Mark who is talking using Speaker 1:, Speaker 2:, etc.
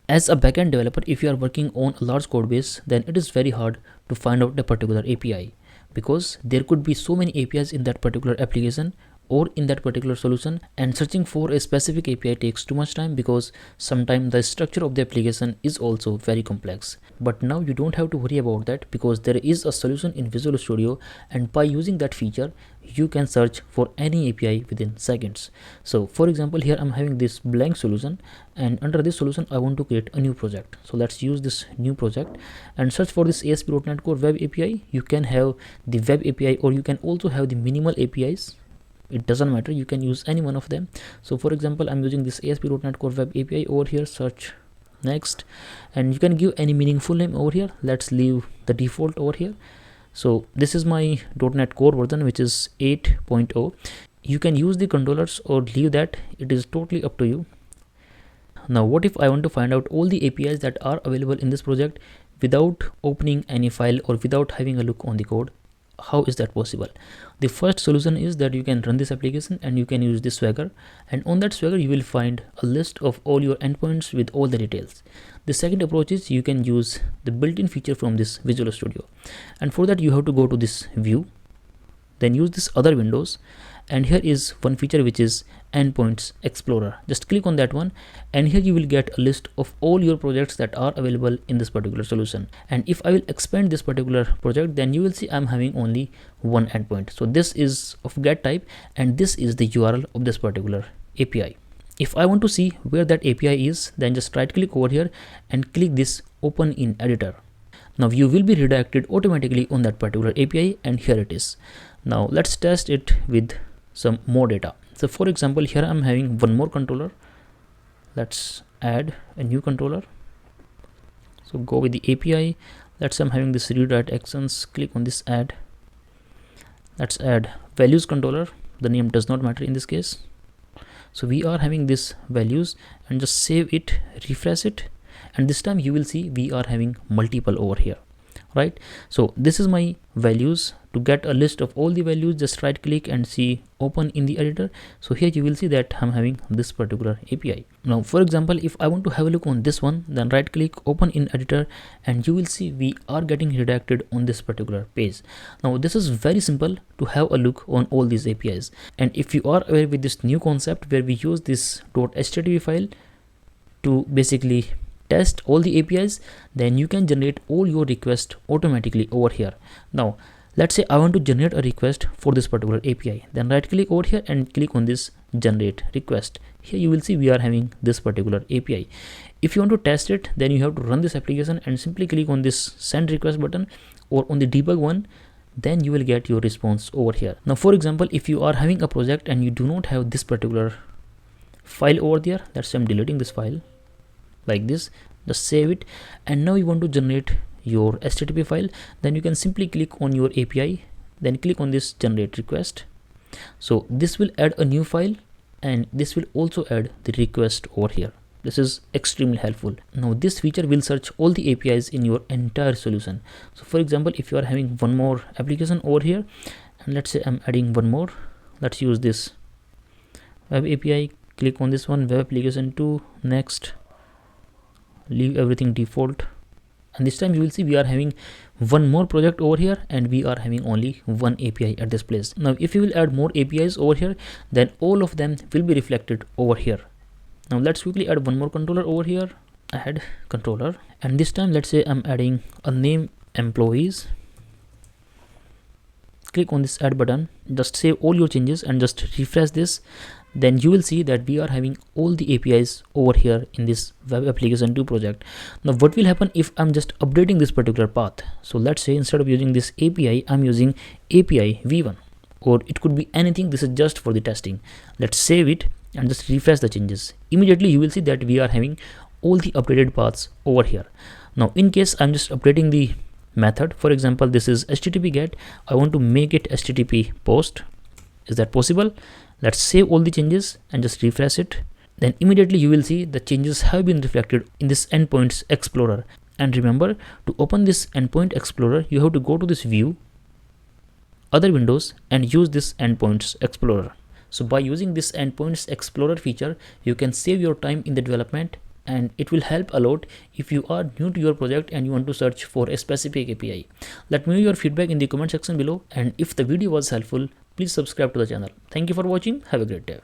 Speaker 1: As a backend developer, if you are working on a large code base, then it is very hard to find out a particular API, because there could be so many APIs in that particular application or in that particular solution, and searching for a specific API takes too much time, because sometimes the structure of the application is also very complex. But now you don't have to worry about that, because there is a solution in Visual Studio, and by using that feature you can search for any API within seconds. So for example, here I'm having this blank solution, and under this solution I want to create a new project. So let's use this new project and search for this ASP.NET Core Web API. You can have the Web API, or you can also have the minimal APIs. It doesn't matter, you can use any one of them. So for example, I'm using this ASP.NET Core Web API over here. Search, next, and you can give any meaningful name over here. Let's leave the default over here. So this is my .NET Core version, which is 8.0. You can use the controllers or leave that, it is totally up to you. Now what if I want to find out all the APIs that are available in this project without opening any file or without having a look on the code? How is that possible? The first solution is that you can run this application and you can use this Swagger, and on that Swagger you will find a list of all your endpoints with all the details. The second approach is you can use the built-in feature from this Visual Studio, and for that you have to go to this view, then use this other windows, and here is one feature which is endpoints explorer. Just click on that one, and here you will get a list of all your projects that are available in this particular solution. And if I will expand this particular project, then you will see I'm having only one endpoint. So this is of get type, and this is the URL of this particular API. If I want to see where that API is, then just right click over here and click this open in editor. Now you will be redirected automatically on that particular API, and here it is. Now let's test it with some more data. So for example, here I'm having one more controller. Let's add a new controller. So go with the API. Let's say I'm having this redirect actions. Click on this add. Let's add values controller. The name does not matter in this case. So we are having this values, and just save it, refresh it, and this time you will see we are having multiple over here, right? So this is my values. To get a list of all the values, just right click and see open in the editor. So here you will see that I'm having this particular API. Now for example, if I want to have a look on this one, then right click open in editor, and you will see we are getting redirected on this particular page. Now this is very simple to have a look on all these APIs, and if you are aware with this new concept where we use this .http file to basically test all the APIs, then you can generate all your requests automatically over here. Now let's say I want to generate a request for this particular API, then right click over here and click on this generate request. Here you will see we are having this particular API. If you want to test it, then you have to run this application and simply click on this send request button, or on the debug one, then you will get your response over here. Now for example, if you are having a project and you do not have this particular file over there, let's say I'm deleting this file like this, just save it, and now you want to generate your HTTP file, then you can simply click on your API, then click on this generate request. So this will add a new file, and this will also add the request over here. This is extremely helpful. Now this feature will search all the APIs in your entire solution. So for example, if you are having one more application over here, and let's say I'm adding one more, let's use this web API, click on this one, web application 2, next, leave everything default, and this time you will see we are having one more project over here, and we are having only one API at this place. Now if you will add more APIs over here, then all of them will be reflected over here. Now let's quickly add one more controller over here, add controller, and this time let's say I'm adding a name employees. Click on this add button, just save all your changes and just refresh this. Then you will see that we are having all the APIs over here in this web application 2 project. Now what will happen if I'm just updating this particular path? So let's say instead of using this API, I'm using API v1, or it could be anything. This is just for the testing. Let's save it and just refresh the changes. Immediately you will see that we are having all the updated paths over here. Now in case I'm just updating the method, for example, this is HTTP get, I want to make it HTTP post. Is that possible? Let's save all the changes and just refresh it. Then immediately you will see the changes have been reflected in this endpoints explorer. And remember, to open this endpoint explorer, you have to go to this view, other windows, and use this endpoints explorer. So by using this endpoints explorer feature, you can save your time in the development and it will help a lot if you are new to your project and you want to search for a specific API. Let me know your feedback in the comment section below, and if the video was helpful, please subscribe to the channel. Thank you for watching. Have a great day.